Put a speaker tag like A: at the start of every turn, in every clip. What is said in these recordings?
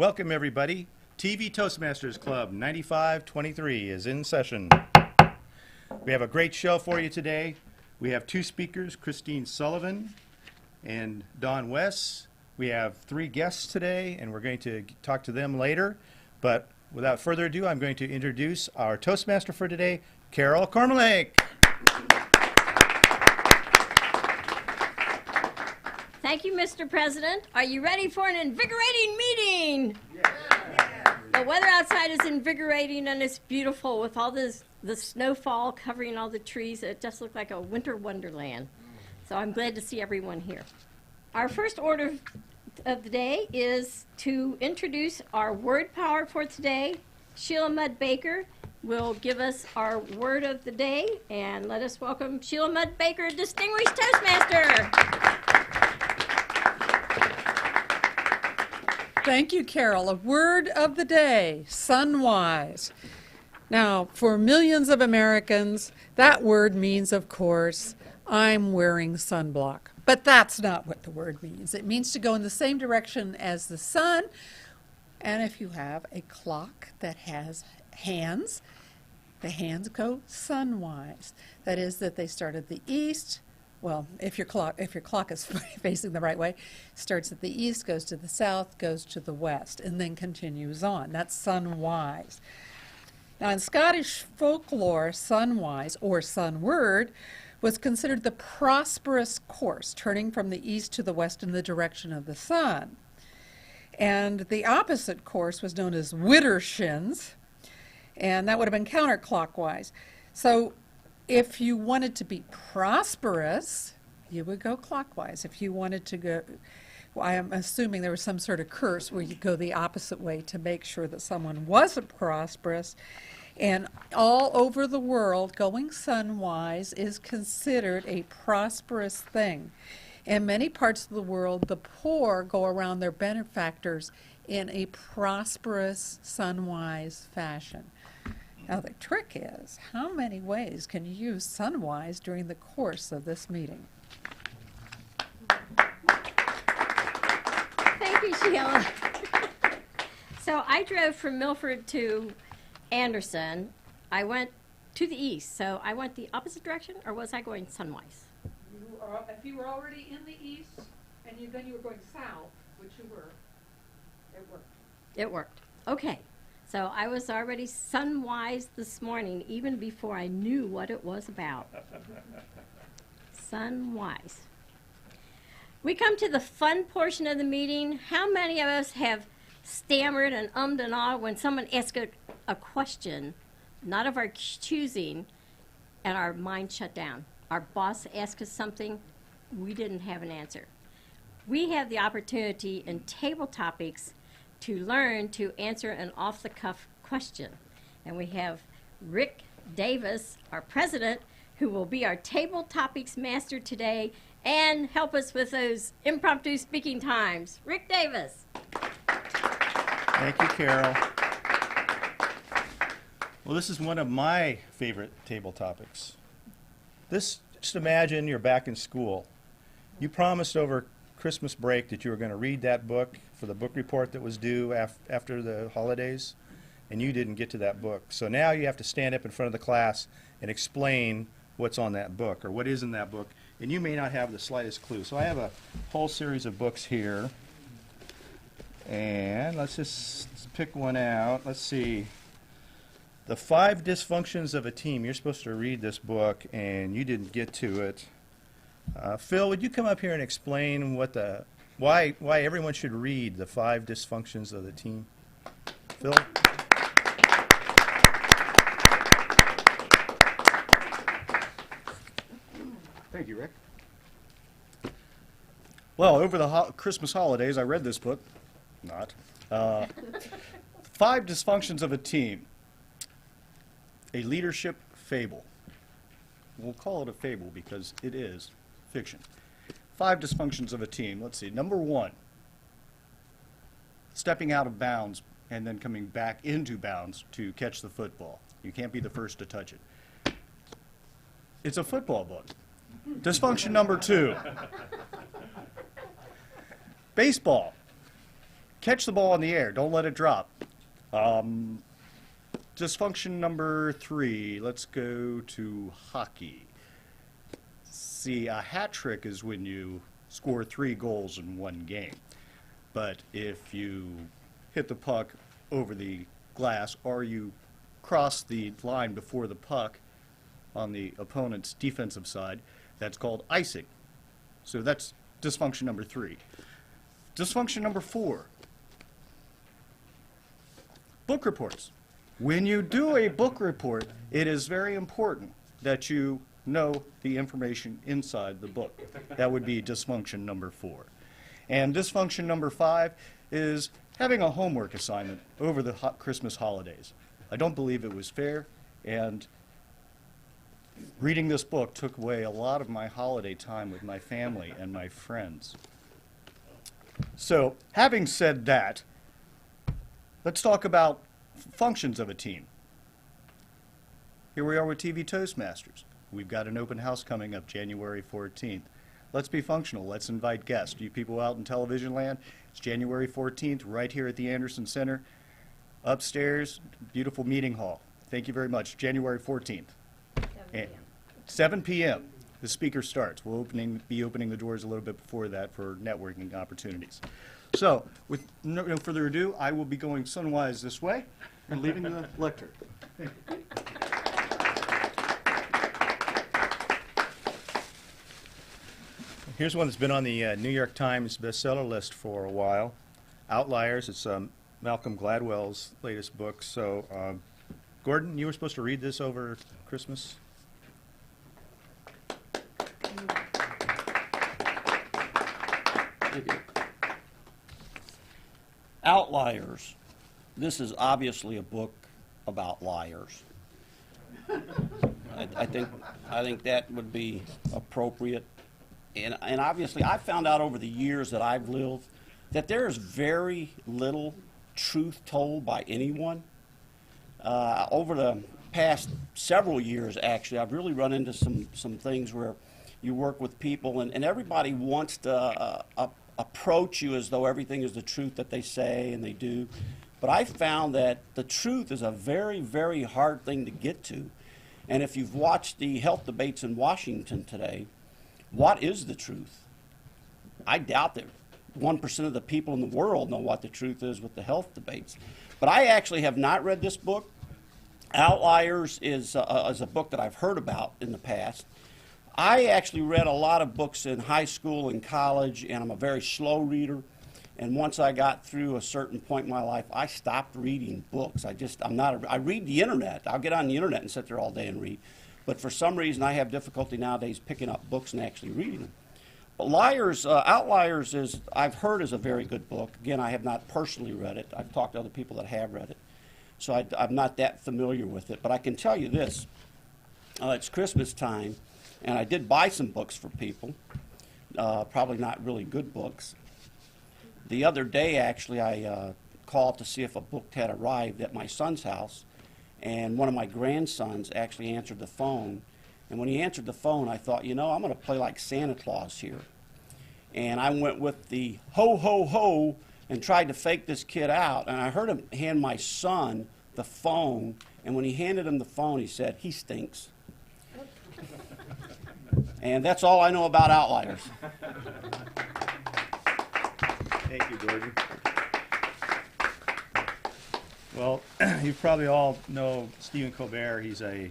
A: Welcome, everybody. TV Toastmasters Club 9523 is in session. We have a great show for you today. We have two speakers, Christine Sullivan and Don Wess. We have three guests today, and we're going to talk to them later. But without further ado, I'm going to introduce our Toastmaster for today, Carol Kormelink.
B: Thank you, Mr. President. Are you ready for an invigorating meeting?
A: Yeah.
B: The weather outside is invigorating and it's beautiful with all the snowfall covering all the trees. It just looked like a winter wonderland. So I'm glad to see everyone here. Our first order of the day is to introduce our word power for today. Sheila Mudd Baker will give us our word of the day, and let us welcome Sheila Mudd Baker, Distinguished Toastmaster.
C: Thank you, Carol. A word of the day, sunwise. Now, for millions of Americans, that word means, of course, I'm wearing sunblock. But that's not what the word means. It means to go in the same direction as the sun. And if you have a clock that has hands, the hands go sunwise. That is, that they start at the east. Well, if your clock is facing the right way, starts at the east, goes to the south, goes to the west, and then continues on. That's sunwise. Now, in Scottish folklore, sunwise, or sunward, was considered the prosperous course, turning from the east to the west in the direction of the sun. And the opposite course was known as widdershins, and that would have been counterclockwise. So if you wanted to be prosperous, you would go clockwise. If you wanted to go, well, I am assuming there was some sort of curse where you go the opposite way to make sure that someone wasn't prosperous. And all over the world, going sunwise is considered a prosperous thing. In many parts of the world, the poor go around their benefactors in a prosperous sunwise fashion. Now, the trick is, how many ways can you use sunwise during the course of this meeting?
B: Thank you, Sheila. So I drove from Milford to Anderson. I went to the east, so I went the opposite direction, or was I going sunwise?
C: If you were already in the east, and then you were going south, which you were, it worked.
B: It worked. Okay. So I was already sunwise this morning, even before I knew what it was about. Sunwise. We come to the fun portion of the meeting. How many of us have stammered and ummed and ahhed when someone asks a question, not of our choosing, and our mind shut down? Our boss asked us something, we didn't have an answer. We have the opportunity in Tabletopics to learn to answer an off-the-cuff question. And we have Rick Davis, our president, who will be our Tabletopics master today and help us with those impromptu speaking times. Rick Davis.
A: Thank you, Carol. Well, this is one of my favorite table topics. Just imagine you're back in school. You promised over Christmas break that you were going to read that book for the book report that was due after the holidays, and you didn't get to that book. So now you have to stand up in front of the class and explain what's on that book or what is in that book, and you may not have the slightest clue. So I have a whole series of books here, and let's just pick one out. Let's see. The 5 Dysfunctions of a Team. You're supposed to read this book, and you didn't get to it. Phil, would you come up here and explain why everyone should read the 5 Dysfunctions of the Team? Phil?
D: Thank you, Rick. Well, over the Christmas holidays, I read this book. Not. 5 Dysfunctions of a Team. A leadership fable. We'll call it a fable because it is fiction. 5 dysfunctions of a team. Let's see. Number 1, stepping out of bounds and then coming back into bounds to catch the football. You can't be the first to touch it. It's a football book. Dysfunction number 2, baseball. Catch the ball in the air. Don't let it drop. Dysfunction number 3. Let's go to hockey. See, a hat trick is when you score 3 goals in one game. But if you hit the puck over the glass or you cross the line before the puck on the opponent's defensive side, that's called icing. So that's dysfunction number 3. Dysfunction number 4. Book reports. When you do a book report, it is very important that you know the information inside the book. That would be dysfunction number 4. And dysfunction number 5 is having a homework assignment over the Christmas holidays. I don't believe it was fair, and reading this book took away a lot of my holiday time with my family and my friends. So, having said that, let's talk about functions of a team. Here we are with TV Toastmasters. We've got an open house coming up January 14th. Let's be functional. Let's invite guests. You people out in television land, it's January 14th right here at the Anderson Center. Upstairs, beautiful meeting hall. Thank you very much. January 14th. 7 p.m. The speaker starts. We'll be opening the doors a little bit before that for networking opportunities. So, with no further ado, I will be going sunwise this way and leaving the lectern. Thank you.
A: Here's one that's been on the New York Times bestseller list for a while. Outliers. It's Malcolm Gladwell's latest book. So, Gordon, you were supposed to read this over Christmas?
E: Thank you. Outliers. This is obviously a book about liars. I think that would be appropriate. And obviously, I've found out over the years that I've lived that there is very little truth told by anyone. Over the past several years, actually, I've really run into some things where you work with people and everybody wants to approach you as though everything is the truth that they say, and they do. But I found that the truth is a very, very hard thing to get to. And if you've watched the health debates in Washington today, what is the truth? I doubt that 1% of the people in the world know what the truth is with the health debates. But I actually have not read this book. Outliers is a book that I've heard about in the past. I actually read a lot of books in high school and college, and I'm a very slow reader. And once I got through a certain point in my life, I stopped reading books. I read the internet. I'll get on the internet and sit there all day and read. But for some reason, I have difficulty nowadays picking up books and actually reading them. But Outliers I've heard is a very good book. Again, I have not personally read it. I've talked to other people that have read it. So I'm not that familiar with it. But I can tell you this. It's Christmas time, and I did buy some books for people. Probably not really good books. The other day, actually, I called to see if a book had arrived at my son's house. And one of my grandsons actually answered the phone. And when he answered the phone, I thought, I'm going to play like Santa Claus here. And I went with the ho, ho, ho, and tried to fake this kid out. And I heard him hand my son the phone. And when he handed him the phone, he said, "He stinks." And that's all I know about Outliers.
A: Thank you, Gordon. Well, you probably all know Stephen Colbert. He's a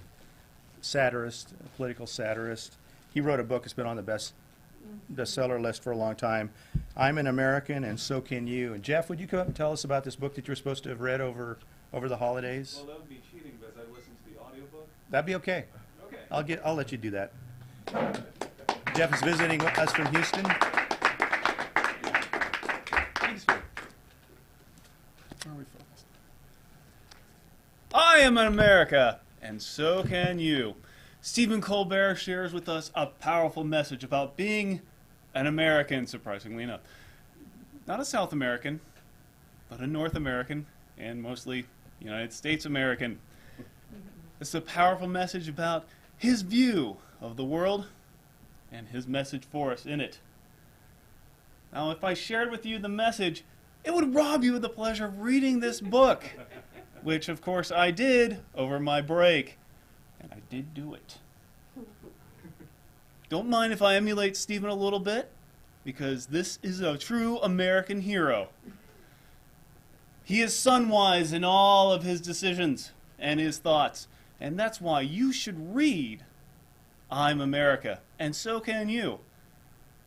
A: satirist, a political satirist. He wrote a book that's been on the bestseller list for a long time. I'm an American, and so can you. And Jeff, would you come up and tell us about this book that you were supposed to have read over the holidays?
F: Well, that would be cheating because I listened to the audiobook.
A: That'd be okay.
F: Okay.
A: I'll let you do that. Jeff is visiting us from Houston.
F: Thanks, Phil. Where are we focused? I am an America, and so can you. Stephen Colbert shares with us a powerful message about being an American, surprisingly enough. Not a South American, but a North American, and mostly United States American. It's a powerful message about his view of the world and his message for us in it. Now, if I shared with you the message, it would rob you of the pleasure of reading this book, which of course I did over my break, and I did do it. Don't mind if I emulate Stephen a little bit, because this is a true American hero. He is sun-wise in all of his decisions and his thoughts, and that's why you should read I'm America, and so can you.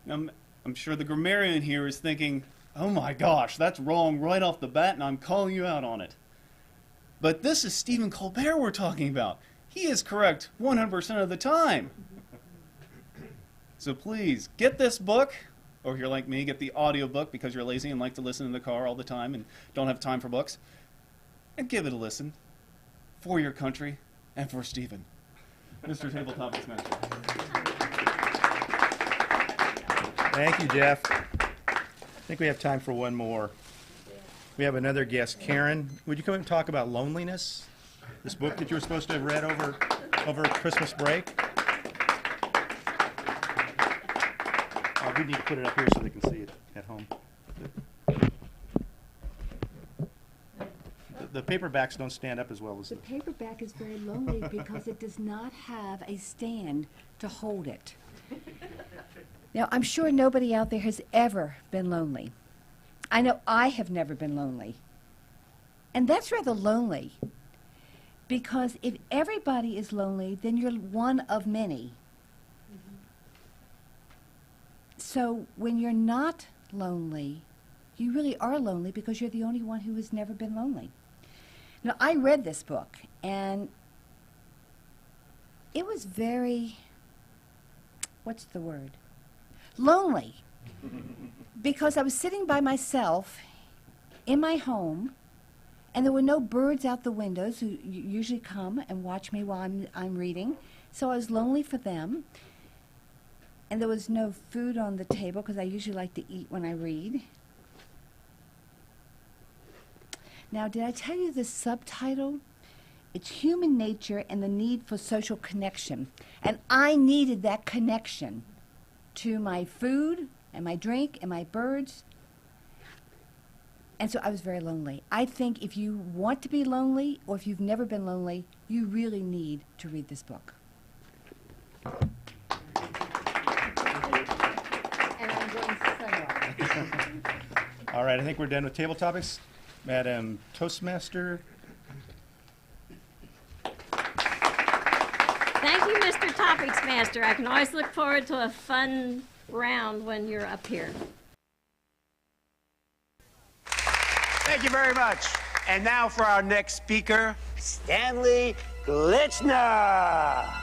F: Now, I'm sure the grammarian here is thinking, oh my gosh, that's wrong right off the bat, and I'm calling you out on it. But this is Stephen Colbert we're talking about. He is correct 100% of the time. So please, get this book, or if you're like me, get the audiobook because you're lazy and like to listen in the car all the time and don't have time for books, and give it a listen for your country and for Stephen. Mr. Tabletopics Master.
A: Thank you, Jeff. I think we have time for one more. We have another guest. Karen, would you come and talk about loneliness? This book that you were supposed to have read over Christmas break? We need to put it up here so they can see it at home. The paperbacks don't stand up as well as
G: The paperback is very lonely because it does not have a stand to hold it. Now, I'm sure nobody out there has ever been lonely. I know I have never been lonely. And that's rather lonely, because if everybody is lonely, then you're one of many. So when you're not lonely, you really are lonely because you're the only one who has never been lonely. Now, I read this book, and it was very, what's the word? Lonely. Because I was sitting by myself in my home, and there were no birds out the windows who usually come and watch me while I'm reading. So I was lonely for them. And there was no food on the table because I usually like to eat when I read. Now, did I tell you the subtitle? It's Human Nature and the Need for Social Connection. And I needed that connection to my food and my drink and my birds. And so I was very lonely. I think if you want to be lonely, or if you've never been lonely, you really need to read this book.
A: All right, I think we're done with table topics. Madam Toastmaster.
B: Thank you, Mr. Topics Master. I can always look forward to a fun round when you're up here.
H: Thank you very much. And now for our next speaker, Stanley Glitchner.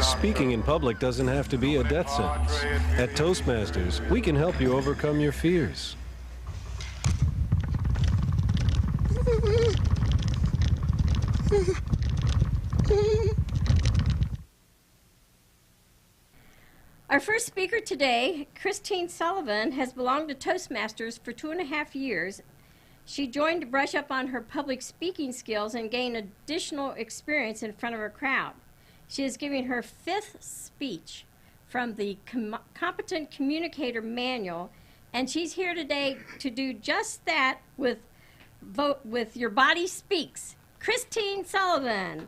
I: Speaking in public doesn't have to be a death sentence. At Toastmasters, we can help you overcome your fears.
B: Our first speaker today, Christine Sullivan, has belonged to Toastmasters for 2.5 years. She joined to brush up on her public speaking skills and gain additional experience in front of a crowd. She is giving her 5th speech from the Competent Communicator Manual, and she's here today to do just that with Your Body Speaks. Christine Sullivan.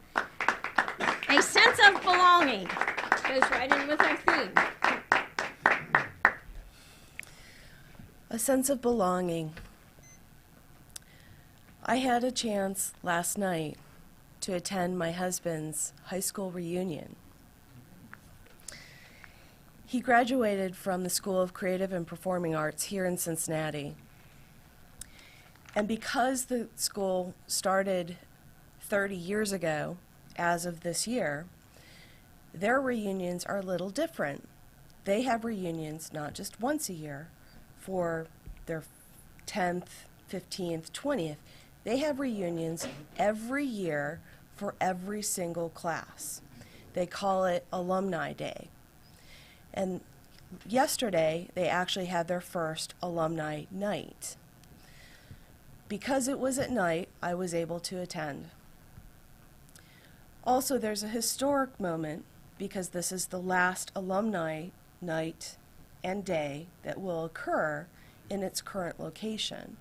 B: A sense of belonging. Goes right in with our theme.
J: A sense of belonging. I had a chance last night to attend my husband's high school reunion. He graduated from the School of Creative and Performing Arts here in Cincinnati. And because the school started 30 years ago, as of this year, their reunions are a little different. They have reunions not just once a year for their 10th, 15th, 20th. They have reunions every year for every single class. They call it Alumni Day. And yesterday, they actually had their first alumni night. Because it was at night, I was able to attend. Also, there's a historic moment because this is the last alumni night and day that will occur in its current location.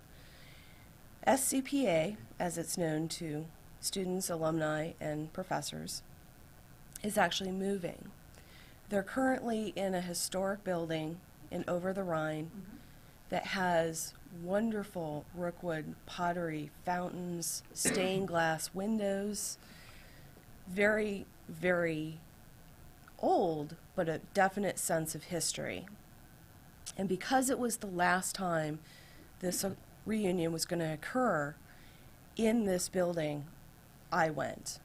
J: SCPA, as it's known to students, alumni, and professors, is actually moving. They're currently in a historic building in Over the Rhine that has wonderful Rookwood pottery, fountains, stained glass windows, very, very old, but a definite sense of history. And because it was the last time this reunion was going to occur in this building, I went.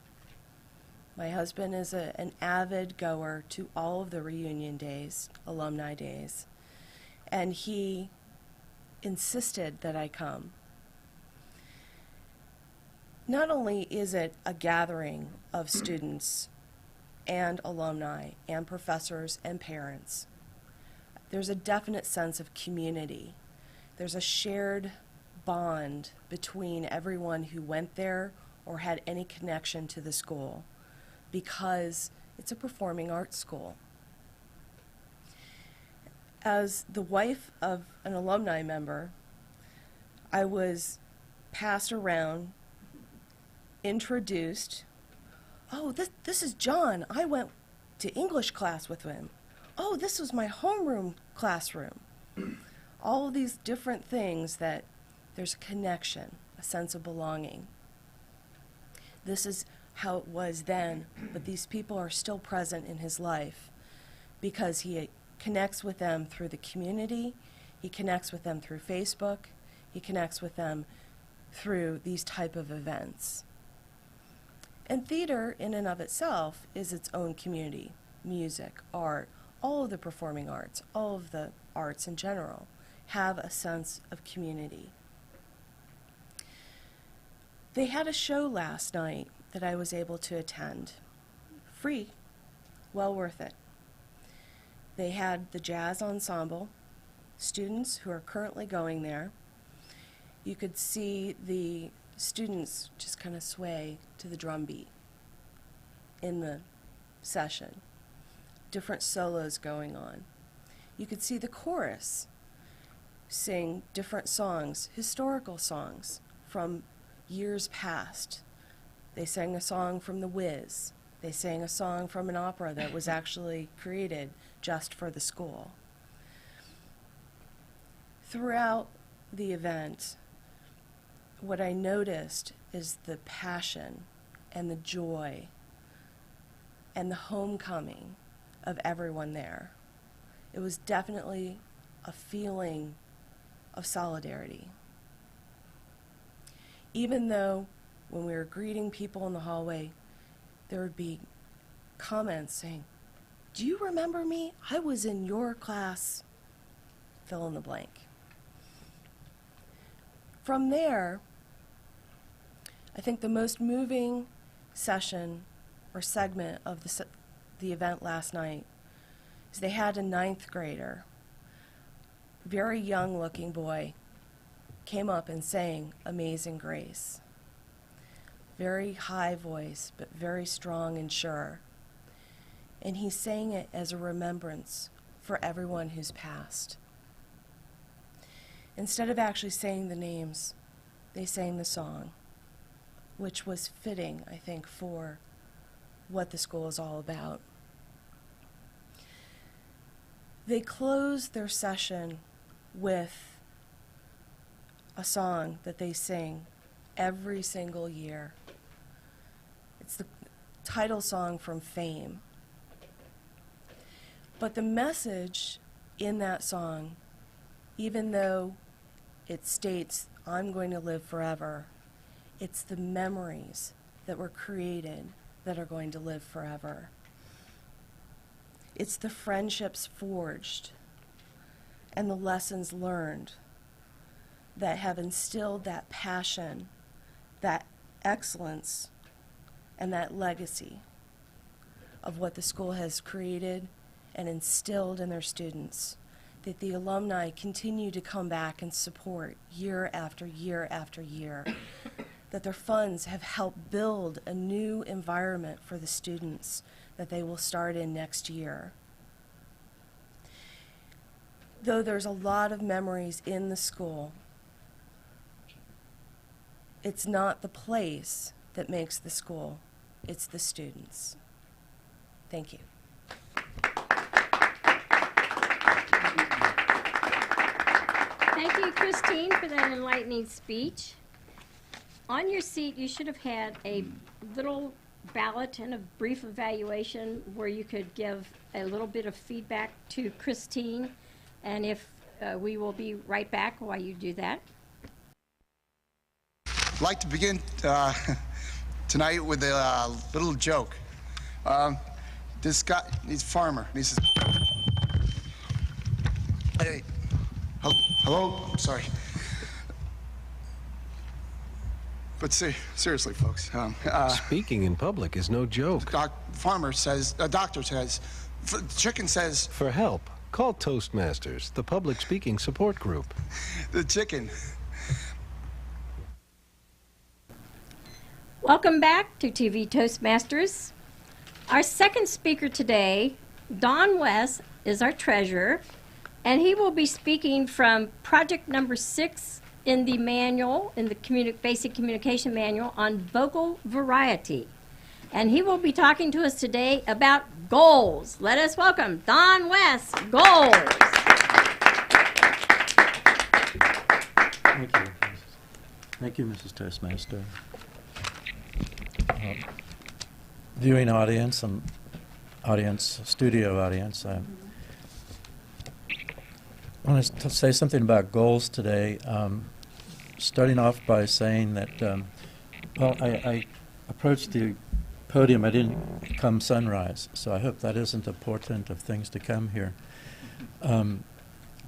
J: My husband is an avid goer to all of the reunion days, alumni days, and he insisted that I come. Not only is it a gathering of students and alumni and professors and parents, there's a definite sense of community. There's a shared bond between everyone who went there or had any connection to the school because it's a performing arts school. As the wife of an alumni member, I was passed around, introduced. Oh, this is John. I went to English class with him. Oh, this was my homeroom classroom. All of these different things that there's a connection, a sense of belonging. This is how it was then, but these people are still present in his life because he connects with them through the community, he connects with them through Facebook, he connects with them through these type of events. And theater in and of itself is its own community. Music, art, all of the performing arts, all of the arts in general have a sense of community. They had a show last night that I was able to attend. Free, well worth it. They had the jazz ensemble, students who are currently going there. You could see the students just kind of sway to the drum beat in the session. Different solos going on. You could see the chorus sing different songs, historical songs from years past. They sang a song from The Wiz. They sang a song from an opera that was actually created just for the school. Throughout the event, what I noticed is the passion and the joy and the homecoming of everyone there. It was definitely a feeling of solidarity. Even though when we were greeting people in the hallway, there would be comments saying, "Do you remember me? I was in your class," fill in the blank. From there, I think the most moving session or segment of the event last night is they had a 9th grader, very young looking boy, came up and sang Amazing Grace. Very high voice, but very strong and sure. And he sang it as a remembrance for everyone who's passed. Instead of actually saying the names, they sang the song, which was fitting, I think, for what the school is all about. They closed their session with a song that they sing every single year. It's the title song from Fame. But the message in that song, even though it states, "I'm going to live forever," it's the memories that were created that are going to live forever. It's the friendships forged and the lessons learned that have instilled that passion, that excellence, and that legacy of what the school has created and instilled in their students, that the alumni continue to come back and support year after year after year. that their funds have helped build a new environment for the students that they will start in next year. Though there's a lot of memories in the school, it's not the place that makes the school, it's the students. Thank you.
B: Thank you, Christine, for that enlightening speech. On your seat, you should have had a little ballot and a brief evaluation where you could give a little bit of feedback to Christine, and if we will be right back while you do that.
K: I'd like to begin tonight with a little joke. This guy, he's a farmer, and he says, "Hey, hello, sorry." But seriously, folks.
I: Speaking in public is no joke.
K: Farmer says, doctor says, chicken says.
I: For help, call Toastmasters, the public speaking support group.
K: The chicken.
B: Welcome back to TV Toastmasters. Our second speaker today, Don Wess, is our treasurer, and he will be speaking from project number 6 in the manual, in the basic communication manual on vocal variety. And he will be talking to us today about goals. Let us welcome Don Wess, goals.
L: Thank you. Thank you, Mrs. Toastmaster. Viewing audience and studio audience, I want to say something about goals today, starting off by saying that, well, I approached the podium, I didn't come sunrise, so I hope that isn't a portent of things to come here.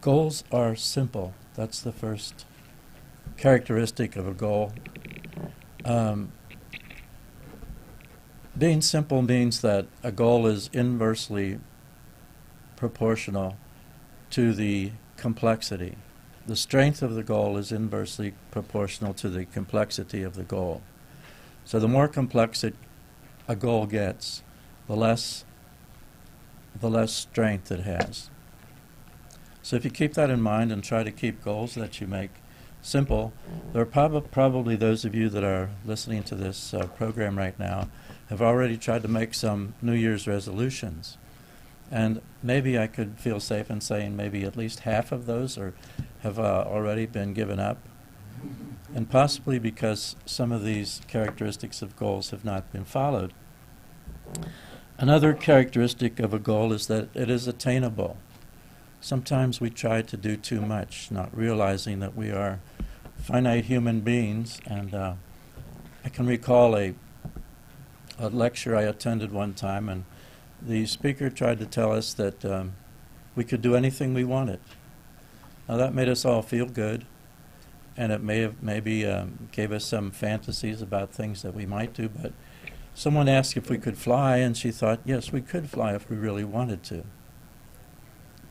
L: Goals are simple. That's the first characteristic of a goal. Being simple means that a goal is inversely proportional to the complexity. The strength of the goal is inversely proportional to the complexity of the goal. So the more complex a goal gets, the less strength it has. So if you keep that in mind and try to keep goals that you make simple, there are probably those of you that are listening to this program right now have already tried to make some New Year's resolutions. And maybe I could feel safe in saying maybe at least half of those have already been given up. And possibly because some of these characteristics of goals have not been followed. Another characteristic of a goal is that it is attainable. Sometimes we try to do too much, not realizing that we are finite human beings. And I can recall a lecture I attended one time, and the speaker tried to tell us that we could do anything we wanted. Now that made us all feel good, and it maybe gave us some fantasies about things that we might do, but someone asked if we could fly, and she thought, yes, we could fly if we really wanted to.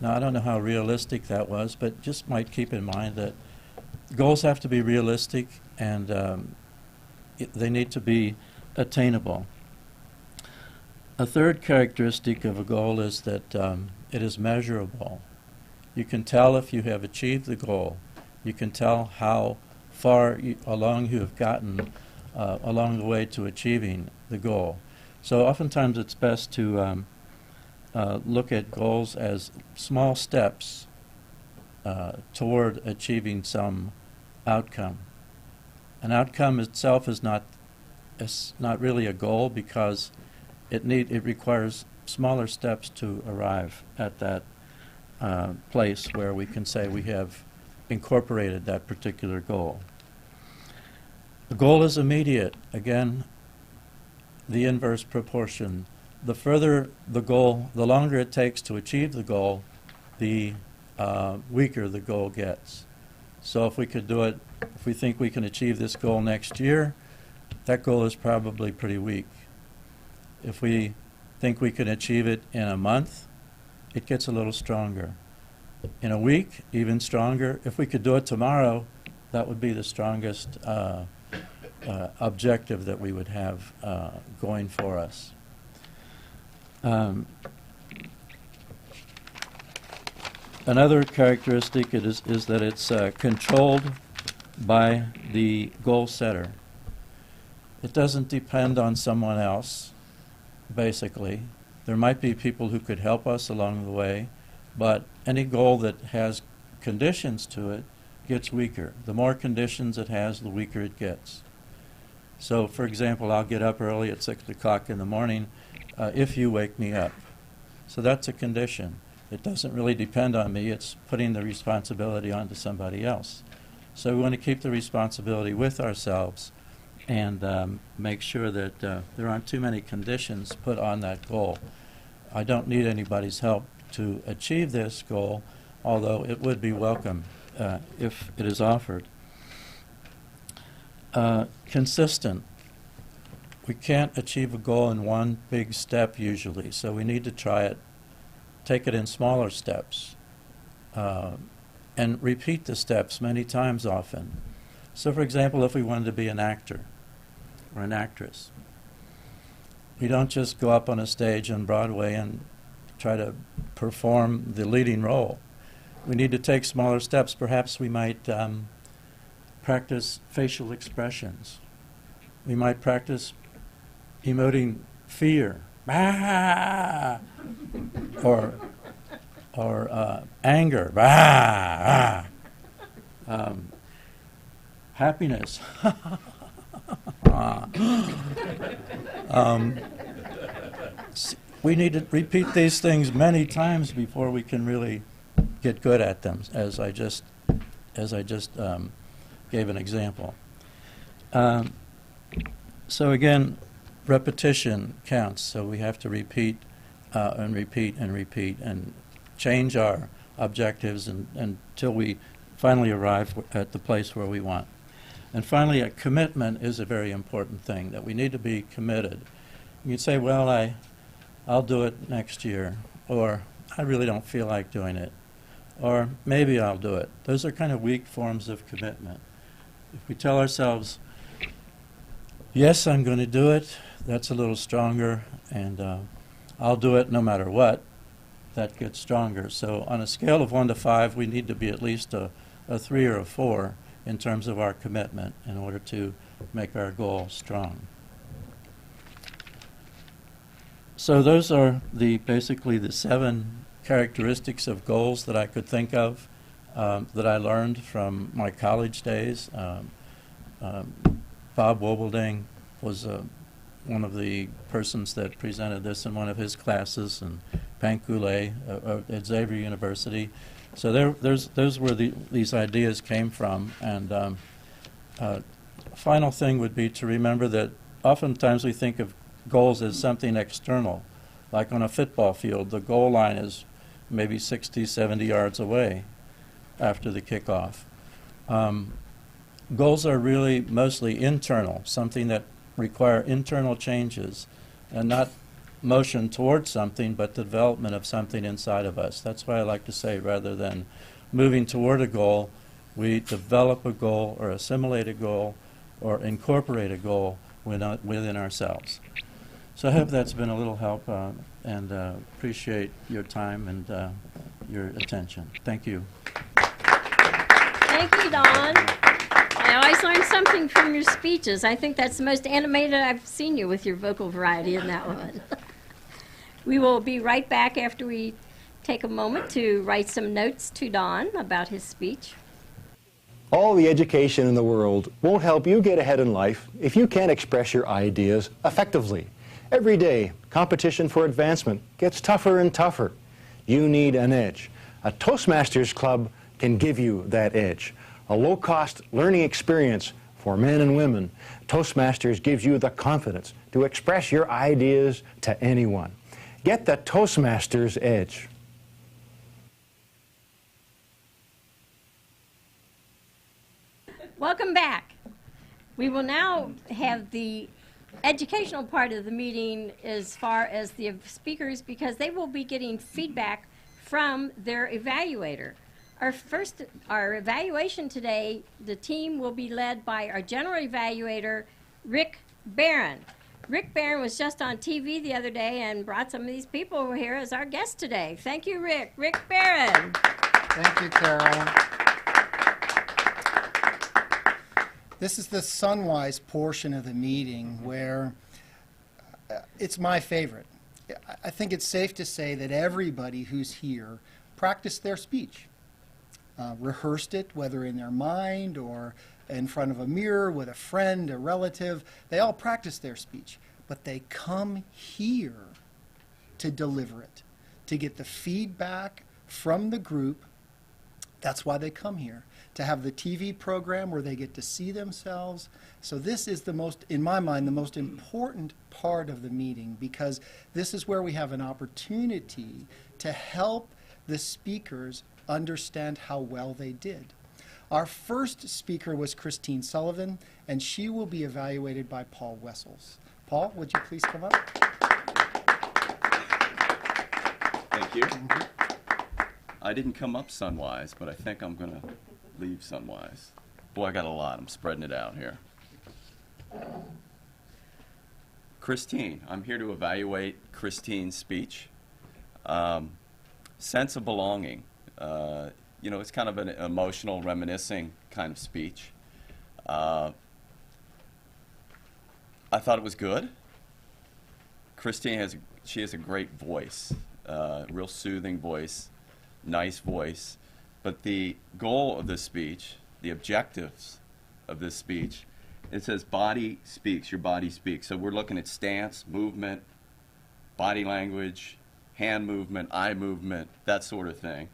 L: Now I don't know how realistic that was, but just might keep in mind that goals have to be realistic, and they need to be attainable. A third characteristic of a goal is that it is measurable. You can tell if you have achieved the goal. You can tell how far along you have gotten along the way to achieving the goal. So oftentimes it's best to look at goals as small steps toward achieving some outcome. An outcome itself is not really a goal because it requires smaller steps to arrive at that place where we can say we have incorporated that particular goal. The goal is immediate. Again, the inverse proportion. The further the goal, the longer it takes to achieve the goal, the weaker the goal gets. So if we could do it, if we think we can achieve this goal next year, that goal is probably pretty weak. If we think we can achieve it in a month, it gets a little stronger. In a week, even stronger. If we could do it tomorrow, that would be the strongest objective that we would have going for us. Another characteristic is that it's controlled by the goal setter. It doesn't depend on someone else, basically. There might be people who could help us along the way, but any goal that has conditions to it gets weaker. The more conditions it has, the weaker it gets. So, for example, I'll get up early at 6 o'clock in the morning if you wake me up. So that's a condition. It doesn't really depend on me. It's putting the responsibility onto somebody else. So we want to keep the responsibility with ourselves and make sure that there aren't too many conditions put on that goal. I don't need anybody's help to achieve this goal, although it would be welcome if it is offered. Consistent. We can't achieve a goal in one big step usually, so we need to try it, take it in smaller steps, and repeat the steps many times often. So for example, if we wanted to be an actor or an actress, we don't just go up on a stage on Broadway and try to perform the leading role. We need to take smaller steps. Perhaps we might practice facial expressions. We might practice emoting fear, ah! or anger, ah! Happiness. We need to repeat these things many times before we can really get good at them, as I just gave an example. So again, repetition counts. So we have to repeat and repeat and repeat and change our objectives until we finally arrive at the place where we want. And finally, a commitment is a very important thing, that we need to be committed. You'd say, well, I'll do it next year, or I really don't feel like doing it, or maybe I'll do it. Those are kind of weak forms of commitment. If we tell ourselves, yes, I'm going to do it, that's a little stronger, and I'll do it no matter what, that gets stronger. So on a scale of 1 to 5, we need to be at least a 3 or a 4 in terms of our commitment in order to make our goal strong. So those are basically the 7 characteristics of goals that I could think of that I learned from my college days. Bob Wobelding was one of the persons that presented this in one of his classes, and Pankule at Xavier University. So those were these ideas came from. And final thing would be to remember that oftentimes we think of goals as something external. Like on a football field, the goal line is maybe 60, 70 yards away after the kickoff. Goals are really mostly internal, something that require internal changes and not motion towards something, but the development of something inside of us. That's why I like to say, rather than moving toward a goal, we develop a goal or assimilate a goal or incorporate a goal within ourselves. So I hope that's been a little help, and appreciate your time and your attention. Thank you.
B: Thank you, Don. I always learn something from your speeches. I think that's the most animated I've seen you with your vocal variety in that one. We will be right back after we take a moment to write some notes to Don about his speech.
M: All the education in the world won't help you get ahead in life if you can't express your ideas effectively. Every day, competition for advancement gets tougher and tougher. You need an edge. A Toastmasters club can give you that edge. A low-cost learning experience for men and women. Toastmasters gives you the confidence to express your ideas to anyone. Get the Toastmasters edge.
B: Welcome back. We will now have the educational part of the meeting as far as the speakers, because they will be getting feedback from their evaluator. Our evaluation today, the team will be led by our general evaluator, Rick Barron. Rick Barron was just on TV the other day and brought some of these people over here as our guests today. Thank you, Rick. Rick Barron.
N: Thank you, Carol. This is the Sunwise portion of the meeting where it's my favorite. I think it's safe to say that everybody who's here practiced their speech. Rehearsed it, whether in their mind or in front of a mirror with a friend, a relative. They all practice their speech, but they come here to deliver it, to get the feedback from the group. That's why they come here, to have the TV program where they get to see themselves. So this is the most, in my mind, the most important part of the meeting, because this is where we have an opportunity to help the speakers understand how well they did. Our first speaker was Christine Sullivan, and she will be evaluated by Paul Wessels. Paul, would you please come up?
O: Thank you. I didn't come up Sunwise, but I think I'm going to leave Sunwise. Boy, I got a lot. I'm spreading it out here. Christine, I'm here to evaluate Christine's speech. Sense of belonging. You know, it's kind of an emotional, reminiscing kind of speech. I thought it was good. Christine has a great voice, real soothing voice, nice voice. But the goal of this speech, the objectives of this speech, it says body speaks, your body speaks. So we're looking at stance, movement, body language, hand movement, eye movement, that sort of thing.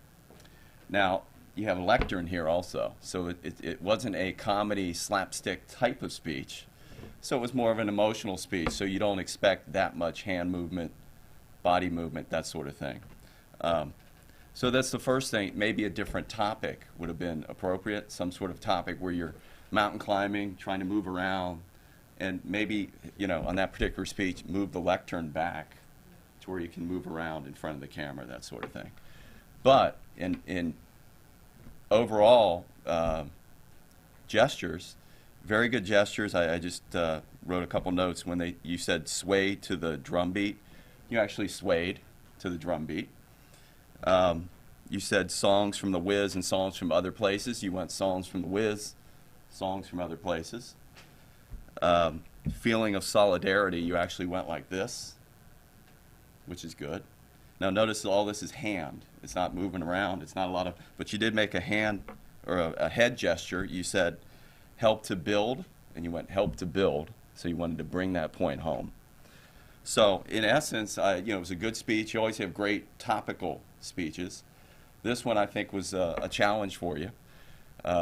O: Now, you have a lectern here also, so it wasn't a comedy slapstick type of speech. So it was more of an emotional speech, so you don't expect that much hand movement, body movement, that sort of thing. So that's the first thing. Maybe a different topic would have been appropriate, some sort of topic where you're mountain climbing, trying to move around, and maybe, you know, on that particular speech, move the lectern back to where you can move around in front of the camera, that sort of thing. But in overall gestures, very good gestures. I just wrote a couple notes when you said sway to the drum beat. You actually swayed to the drum beat. You said songs from the Whiz and songs from other places. You went songs from the Whiz, songs from other places. Feeling of solidarity, you actually went like this, which is good. Now notice all this is hand. It's not moving around. It's not a lot of, but you did make a hand or a head gesture. You said help to build, and you went help to build. So you wanted to bring that point home. So in essence, you know, it was a good speech. You always have great topical speeches. This one I think was a challenge for you.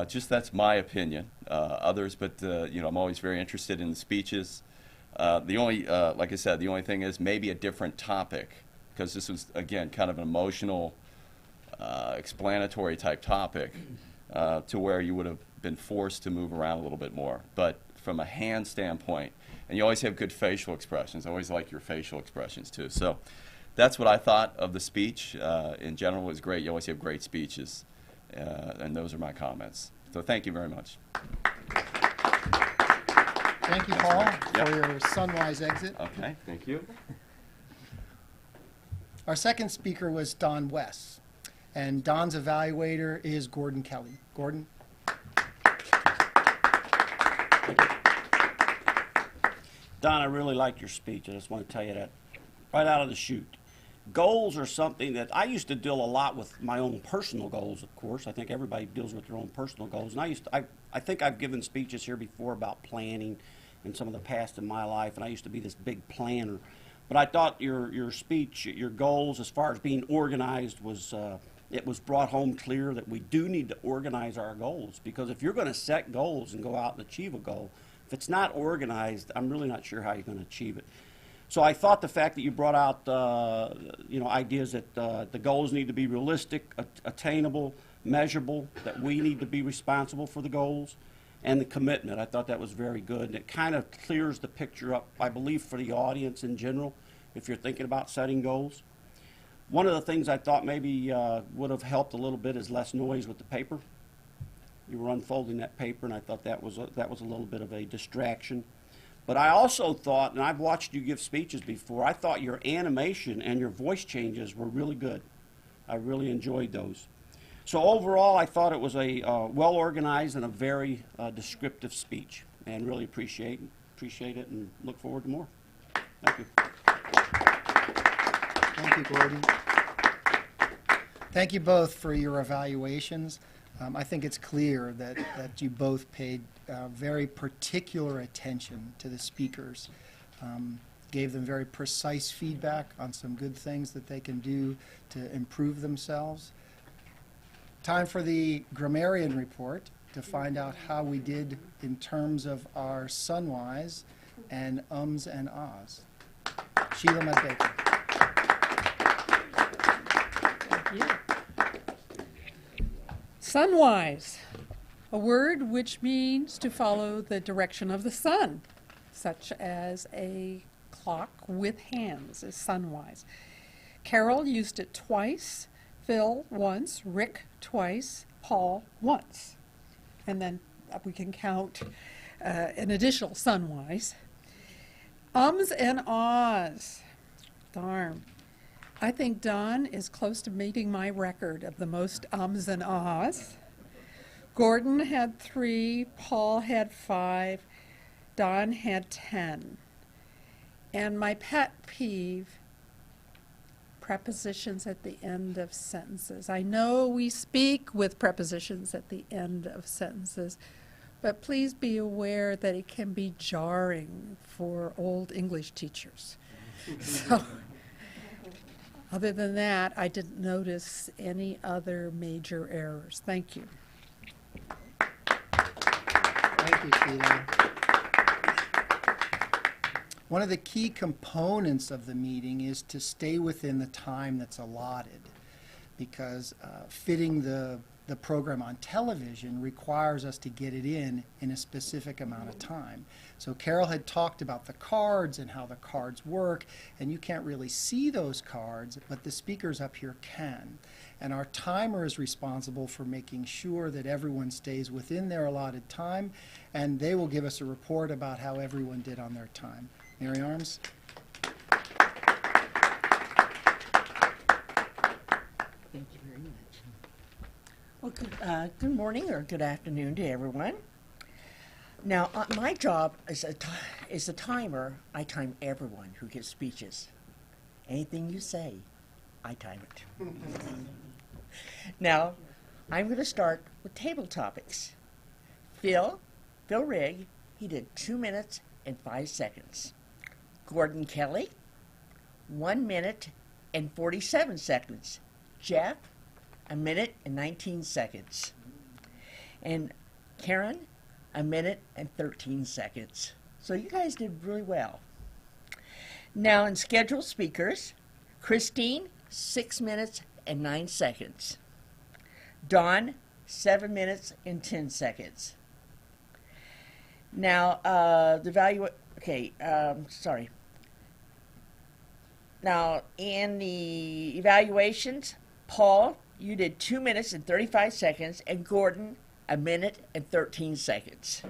O: Just that's my opinion. Others, but you know, I'm always very interested in the speeches. The only, like I said, the only thing is maybe a different topic, because this was, again, kind of an emotional, explanatory type topic, to where you would have been forced to move around a little bit more. But from a hand standpoint, and you always have good facial expressions. I always like your facial expressions too. So that's what I thought of the speech. In general, it was great. You always have great speeches. And those are my comments. So thank you very much.
N: Thank you, Paul, for your Sunwise exit.
O: Okay, thank you.
N: Our second speaker was Don Wess, and Don's evaluator is Gordon Kelly. Gordon?
E: Don, I really like your speech. I just want to tell you that right out of the chute. Goals are something that I used to deal a lot with my own personal goals, of course. I think everybody deals with their own personal goals. And I think I've given speeches here before about planning and some of the past in my life, and I used to be this big planner. But I thought your speech, your goals as far as being organized was, it was brought home clear that we do need to organize our goals, because if you're going to set goals and go out and achieve a goal, if it's not organized, I'm really not sure how you're going to achieve it. So I thought the fact that you brought out, you know, ideas that the goals need to be realistic, attainable, measurable, that we need to be responsible for the goals, and the commitment. I thought that was very good. And it kind of clears the picture up, I believe, for the audience in general, if you're thinking about setting goals. One of the things I thought maybe would have helped a little bit is less noise with the paper. You were unfolding that paper, and I thought that was a little bit of a distraction. But I also thought, and I've watched you give speeches before, I thought your animation and your voice changes were really good. I really enjoyed those. So overall, I thought it was a well-organized and a very descriptive speech, and really appreciate it and look forward to more. Thank you.
N: Thank you, Gordon. Thank you both for your evaluations. I think it's clear that you both paid very particular attention to the speakers, gave them very precise feedback on some good things that they can do to improve themselves. Time for the grammarian report to find out how we did in terms of our sunwise and ums and ahs. Sheila Medbaker.
C: Sunwise, a word which means to follow the direction of the sun, such as a clock with hands is sunwise. Carol used it twice, Phil once, Rick twice, Paul once. And then we can count an additional sunwise. Ums and ahs. Darn. I think Don is close to meeting my record of the most ums and ahs. Gordon had 3, Paul had 5, Don had 10. And my pet peeve, prepositions at the end of sentences. I know we speak with prepositions at the end of sentences, but please be aware that it can be jarring for old English teachers. So, other than that, I didn't notice any other major errors. Thank you.
N: Thank you, Sheila. One of the key components of the meeting is to stay within the time that's allotted, because fitting the program on television requires us to get it in a specific amount of time. So Carol had talked about the cards and how the cards work, and you can't really see those cards, but the speakers up here can. And our timer is responsible for making sure that everyone stays within their allotted time, and they will give us a report about how everyone did on their time. Mary Arms?
P: Thank you very much. Well, good morning or good afternoon to everyone. Now, my job as a timer, I time everyone who gives speeches. Anything you say, I time it. Now, I'm going to start with Tabletopics. Phil Rigg, he did 2 minutes and 5 seconds. Gordon Kelly, 1 minute and 47 seconds. Jeff, 1 minute and 19 seconds. And Karen, 1 minute and 13 seconds. So you guys did really well. Now in scheduled speakers, Christine, 6 minutes and 9 seconds. Dawn, 7 minutes and 10 seconds. Now, Now, in the evaluations, Paul, you did 2 minutes and 35 seconds, and Gordon, 1 minute and 13 seconds.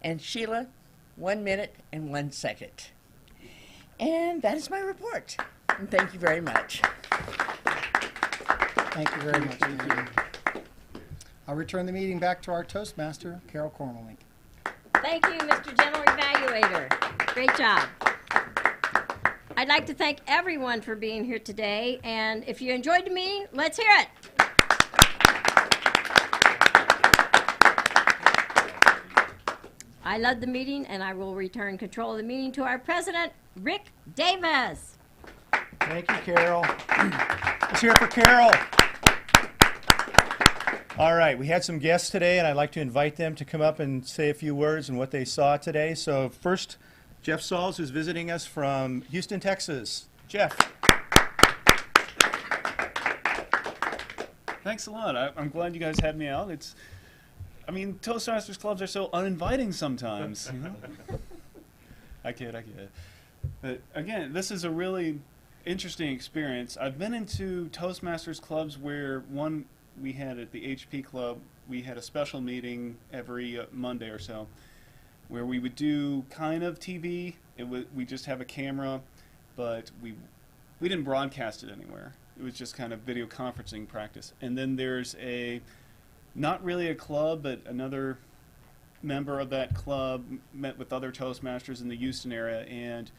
P: And Sheila, 1 minute and 1 second. And that is my report. And thank you very much.
N: Thank you very much, Mary. I'll return the meeting back to our Toastmaster, Carol Kormelink.
B: Thank you, Mr. General Evaluator. Great job. I'd like to thank everyone for being here today, and if you enjoyed the meeting, let's hear it. I led the meeting, and I will return control of the meeting to our president, Rick Davis.
A: Thank you, Carol. Let's hear it for Carol. All right, we had some guests today, and I'd like to invite them to come up and say a few words on what they saw today. So first, Jeff Sauls, who's visiting us from Houston, Texas. Jeff.
F: Thanks a lot. I'm glad you guys had me out. Toastmasters clubs are so uninviting sometimes. You know? I kid. But again, this is a really interesting experience. I've been into Toastmasters clubs where one we had at the HP club, we had a special meeting every Monday or so where we would do kind of TV. We just have a camera, but we didn't broadcast it anywhere. It was just kind of video conferencing practice. And then there's not really a club, but another member of that club met with other Toastmasters in the Houston area and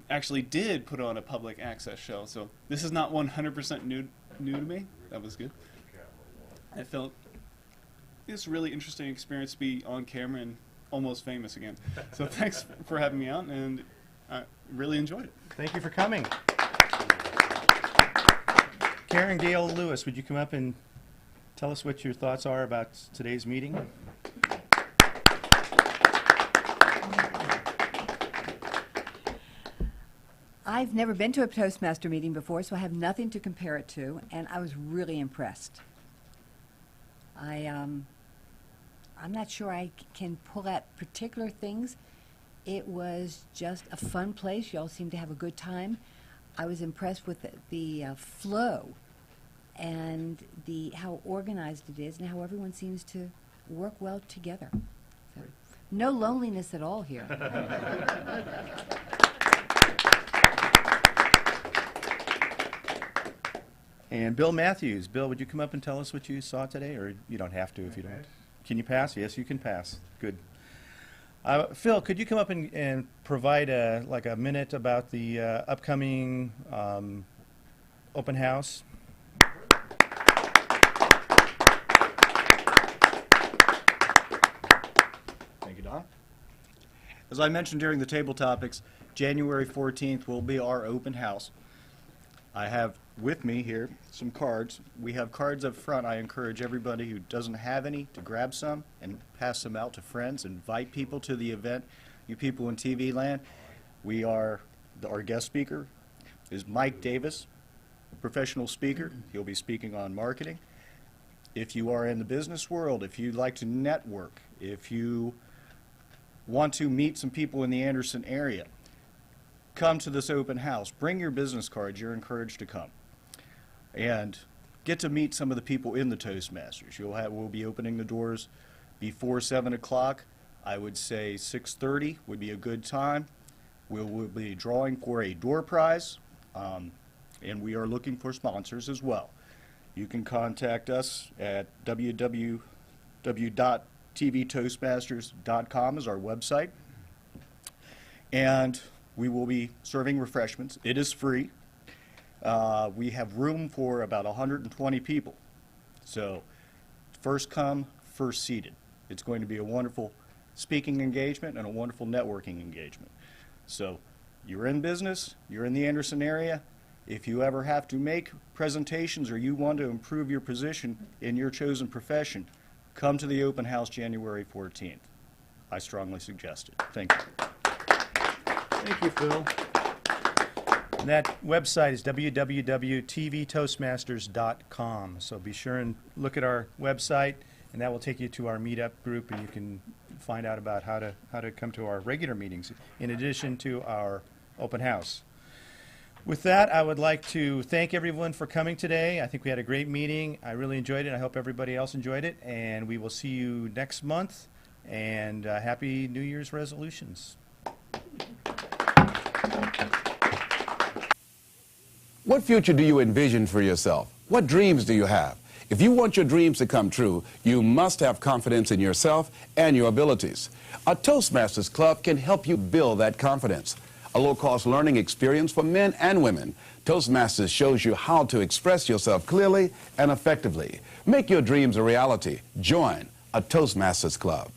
F: actually did put on a public access show. So this is not 100% new to me. That was good. I felt it's a really interesting experience to be on camera and almost famous again. So thanks for having me out, and I really enjoyed it.
A: Thank you for coming. Karen Gale Lewis, would you come up and tell us what your thoughts are about today's meeting?
Q: I've never been to a Toastmaster meeting before, so I have nothing to compare it to, and I was really impressed. I'm not sure I can pull out particular things. It was just a fun place. You all seemed to have a good time. I was impressed with the flow and how organized it is and how everyone seems to work well together. So, no loneliness at all here.
A: And Bill Matthews. Bill, would you come up and tell us what you saw today? Or you don't have to if you don't. Can you pass? Yes, you can pass. Good. Phil, could you come up and provide like a minute about the upcoming open house?
D: Thank you, Don. As I mentioned during the table topics, January 14th will be our open house. I have with me here some cards. We have cards up front. I encourage everybody who doesn't have any to grab some and pass them out to friends. Invite people to the event. You people in TV land, our guest speaker is Mike Davis, professional speaker. He'll be speaking on marketing. If you are in the business world, if you'd like to network, if you want to meet some people in the Anderson area, come to this open house. Bring your business cards. You're encouraged to come. And get to meet some of the people in the Toastmasters. We'll be opening the doors before 7 o'clock. I would say 6:30 would be a good time. We'll be drawing for a door prize, and we are looking for sponsors as well. You can contact us at www.tvtoastmasters.com is our website. And we will be serving refreshments. It is free. We have room for about 120 people. So first come, first seated. It's going to be a wonderful speaking engagement and a wonderful networking engagement. So you're in business, you're in the Anderson area. If you ever have to make presentations or you want to improve your position in your chosen profession, come to the open house January 14th. I strongly suggest it. Thank you.
A: Thank you, Phil. And that website is www.tvtoastmasters.com. So be sure and look at our website, and that will take you to our meetup group, and you can find out about how to come to our regular meetings in addition to our open house. With that, I would like to thank everyone for coming today. I think we had a great meeting. I really enjoyed it. I hope everybody else enjoyed it, and we will see you next month. And happy New Year's resolutions.
R: What future do you envision for yourself? What dreams do you have? If you want your dreams to come true, you must have confidence in yourself and your abilities. A Toastmasters Club can help you build that confidence. A low-cost learning experience for men and women. Toastmasters shows you how to express yourself clearly and effectively. Make your dreams a reality. Join a Toastmasters Club.